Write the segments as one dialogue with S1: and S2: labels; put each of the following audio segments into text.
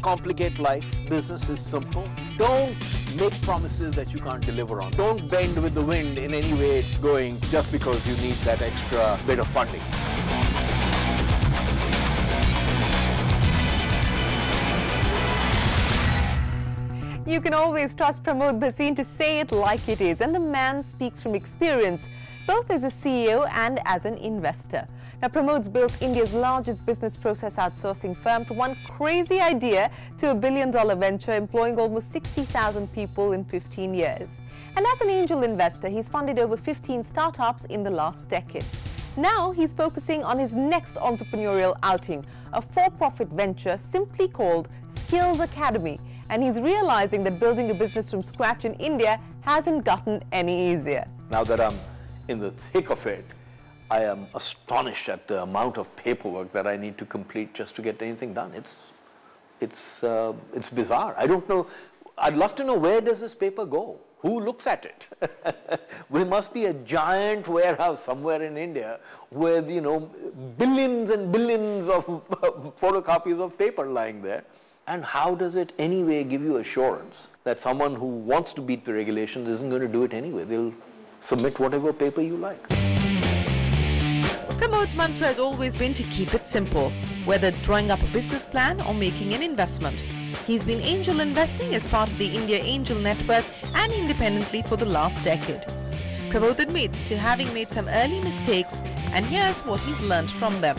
S1: complicate life. Business is simple. Don't make promises that you can't deliver on. Don't bend with the wind in any way it's going just because you need that extra bit of funding.
S2: You can always trust Pramod Bhasin to say it like it is, and the man speaks from experience, both as a CEO and as an investor. Now, Pramod's built India's largest business process outsourcing firm from one crazy idea to a billion-dollar venture employing almost 60,000 people in 15 years. And as an angel investor, he's funded over 15 startups in the last decade. Now he's focusing on his next entrepreneurial outing, a for-profit venture simply called Skills Academy. And he's realizing that building a business from scratch in India hasn't gotten any easier.
S1: Now that I'm in the thick of it, I am astonished at the amount of paperwork that I need to complete just to get anything done. It's bizarre. I don't know. I'd love to know, where does this paper go? Who looks at it? There must be a giant warehouse somewhere in India with, billions and billions of photocopies of paper lying there. And how does it anyway give you assurance that someone who wants to beat the regulations isn't going to do it anyway? They'll submit whatever paper you like.
S3: Pramod's mantra has always been to keep it simple, whether it's drawing up a business plan or making an investment. He's been angel investing as part of the India Angel Network and independently for the last decade. Pramod admits to having made some early mistakes, and here's what he's learned from them.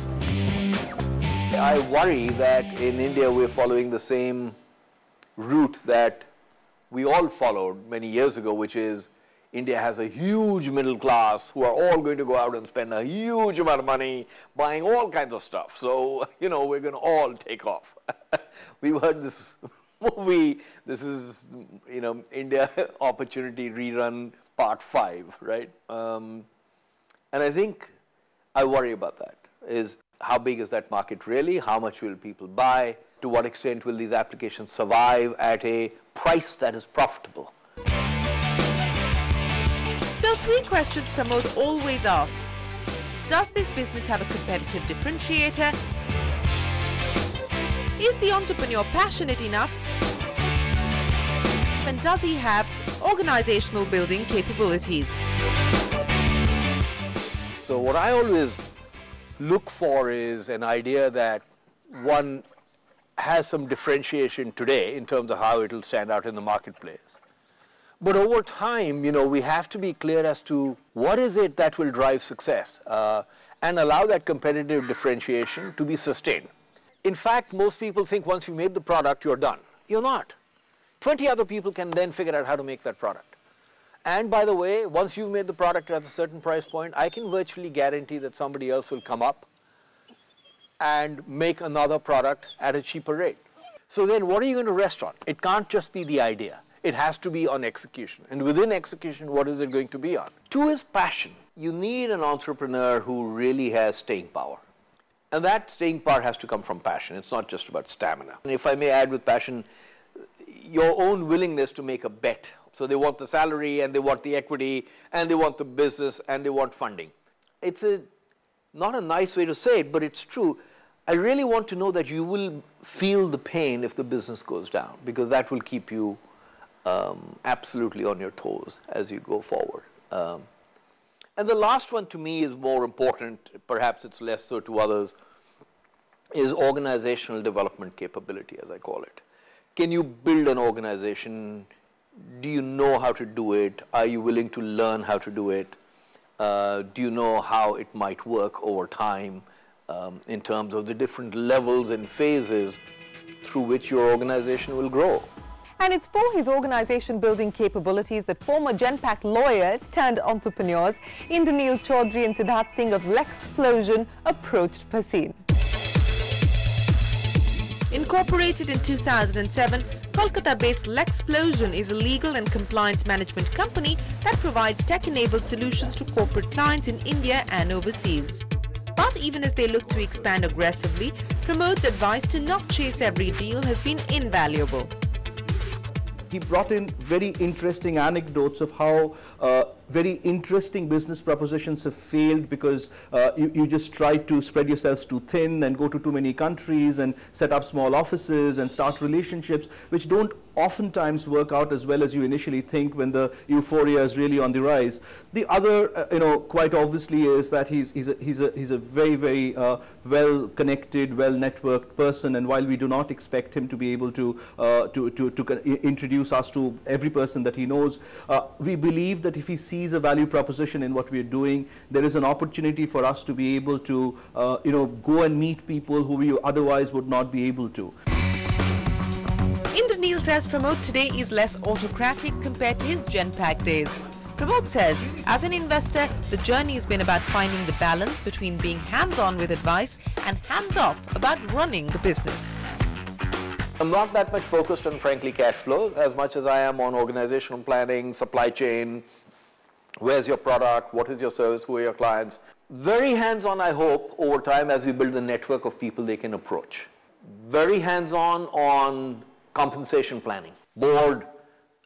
S1: I worry that in India we're following the same route that we all followed many years ago, which is India has a huge middle class who are all going to go out and spend a huge amount of money buying all kinds of stuff. So, we're going to all take off. We've heard this movie, this is, India Opportunity Rerun Part 5, right? And I think I worry about that, is how big is that market really? How much will people buy? To what extent will these applications survive at a price that is profitable?
S3: So 3 questions Pramod always asks. Does this business have a competitive differentiator? Is the entrepreneur passionate enough? And does he have organizational building capabilities?
S1: So what I always look for is an idea that one has some differentiation today in terms of how it will stand out in the marketplace. But over time, we have to be clear as to what is it that will drive success and allow that competitive differentiation to be sustained. In fact, most people think once you've made the product, you're done. You're not. 20 other people can then figure out how to make that product. And by the way, once you've made the product at a certain price point, I can virtually guarantee that somebody else will come up and make another product at a cheaper rate. So then what are you going to rest on? It can't just be the idea. It has to be on execution. And within execution, what is it going to be on? 2 is passion. You need an entrepreneur who really has staying power. And that staying power has to come from passion. It's not just about stamina. And if I may add with passion, your own willingness to make a bet. So they want the salary, and they want the equity, and they want the business, and they want funding. It's not a nice way to say it, but it's true. I really want to know that you will feel the pain if the business goes down, because that will keep you absolutely on your toes as you go forward. And the last one to me is more important, perhaps it's less so to others, is organizational development capability, as I call it. Can you build an organization? Do you know how to do it? Are you willing to learn how to do it? Do you know how it might work over time in terms of the different levels and phases through which your organization will grow?
S2: And it's for his organization building capabilities that former Genpact lawyers turned entrepreneurs Indranil Chaudhary and Siddharth Singh of Lexplosion approached Bhasin.
S3: Incorporated in 2007, Kolkata-based Lexplosion is a legal and compliance management company that provides tech-enabled solutions to corporate clients in India and overseas. But even as they look to expand aggressively, Pramod's advice to not chase every deal has been invaluable.
S4: He brought in very interesting anecdotes of how very interesting business propositions have failed because you just try to spread yourselves too thin and go to too many countries and set up small offices and start relationships which don't oftentimes work out as well as you initially think when the euphoria is really on the rise. The other, quite obviously is that he's a very, very well-connected, well-networked person, and while we do not expect him to be able to introduce us to every person that he knows, we believe that if he sees a value proposition in what we are doing, there is an opportunity for us to be able to, go and meet people who we otherwise would not be able to.
S3: Indranil says Pramod today is less autocratic compared to his Genpact days. Pramod says, as an investor, the journey has been about finding the balance between being hands-on with advice and hands-off about running the business.
S1: I'm not that much focused on, frankly, cash flows as much as I am on organizational planning, supply chain, where's your product, what is your service, who are your clients. Very hands-on, I hope, over time as we build the network of people they can approach. Very hands-on on compensation planning, board,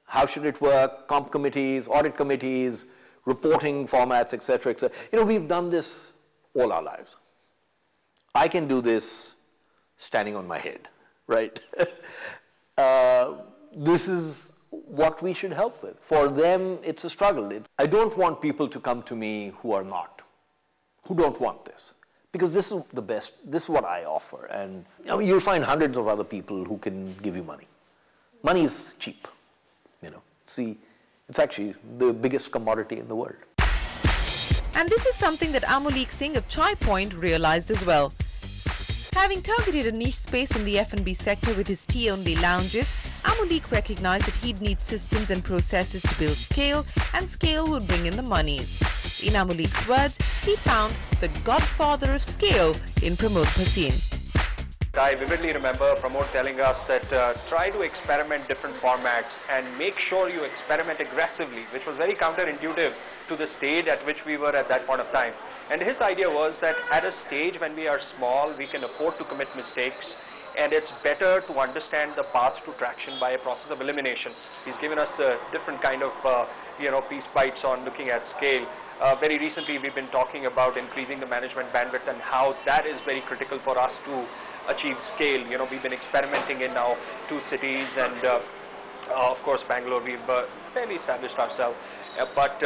S1: how should it work, comp committees, audit committees, reporting formats, etc., etc. We've done this all our lives. I can do this standing on my head, right? This is what we should help with. For them, it's a struggle. I don't want people to come to me who are not, who don't want this. Because this is the best, this is what I offer. And you'll find hundreds of other people who can give you money. Money is cheap, See, it's actually the biggest commodity in the world.
S3: And this is something that Amolik Singh of Chai Point realized as well. Having targeted a niche space in the F&B sector with his tea-only lounges, Amolik recognized that he'd need systems and processes to build scale, and scale would bring in the monies. In Amolik's words, he found the godfather of scale in Pramod Bhasin.
S5: I vividly remember Pramod telling us that try to experiment different formats and make sure you experiment aggressively, which was very counterintuitive to the stage at which we were at that point of time. And his idea was that at a stage when we are small, we can afford to commit mistakes, and it's better to understand the path to traction by a process of elimination. He's given us a different kind of, piece bites on looking at scale. Very recently, we've been talking about increasing the management bandwidth and how that is very critical for us to achieve scale. We've been experimenting in now 2 cities, and of course, Bangalore, we've fairly established ourselves. But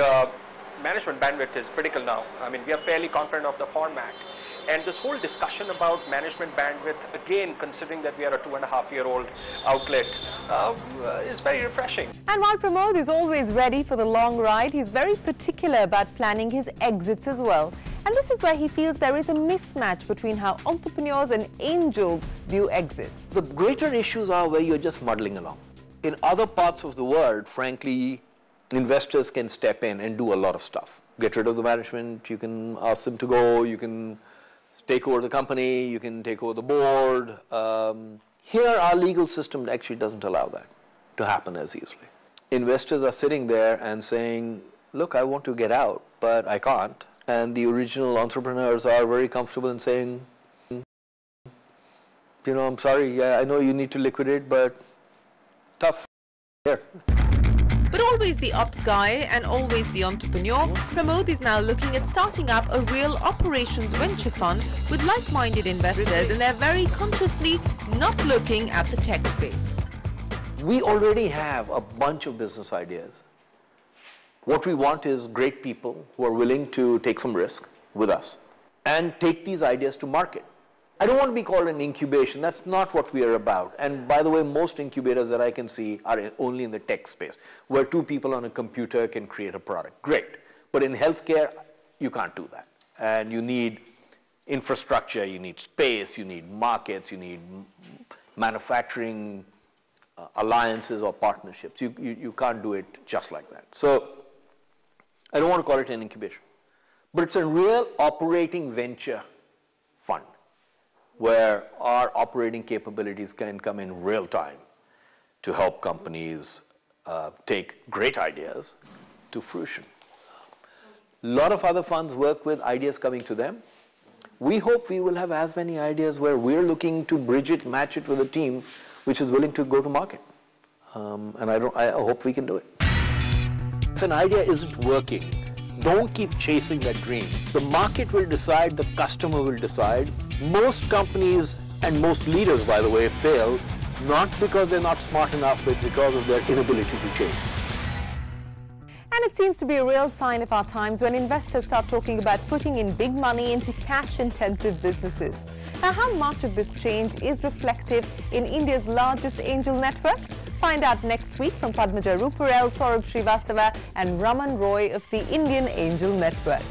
S5: management bandwidth is critical now. We are fairly confident of the format. And this whole discussion about management bandwidth, again, considering that we are a 2.5-year-old outlet, is very refreshing.
S2: And while Pramod is always ready for the long ride, he's very particular about planning his exits as well. And this is where he feels there is a mismatch between how entrepreneurs and angels view exits.
S1: The greater issues are where you're just muddling along. In other parts of the world, frankly, investors can step in and do a lot of stuff. Get rid of the management, you can ask them to go, you can take over the company, you can take over the board. Here, our legal system actually doesn't allow that to happen as easily. Investors are sitting there and saying, look, I want to get out, but I can't. And the original entrepreneurs are very comfortable in saying, I'm sorry, yeah, I know you need to liquidate, but tough. Here.
S3: But always the ops guy and always the entrepreneur, Pramod is now looking at starting up a real operations venture fund with like-minded investors, and they're very consciously not looking at the tech space.
S1: We already have a bunch of business ideas. What we want is great people who are willing to take some risk with us and take these ideas to market. I don't want to be called an incubation. That's not what we are about. And by the way, most incubators that I can see are only in the tech space, where 2 people on a computer can create a product. Great. But in healthcare, you can't do that. And you need infrastructure, you need space, you need markets, you need manufacturing alliances or partnerships. You can't do it just like that. So I don't want to call it an incubation. But it's a real operating venture fund, where our operating capabilities can come in real time to help companies take great ideas to fruition. A lot of other funds work with ideas coming to them. We hope we will have as many ideas where we're looking to bridge it, match it with a team which is willing to go to market. And I hope we can do it. if an idea isn't working, don't keep chasing that dream. The market will decide, the customer will decide. Most companies and most leaders, by the way, fail not because they're not smart enough, but because of their inability to change.
S2: And it seems to be a real sign of our times when investors start talking about putting in big money into cash-intensive businesses. Now, how much of this change is reflective in India's largest angel network? Find out next week from Padmaja Ruparel, Saurabh Srivastava and Raman Roy of the Indian Angel Network.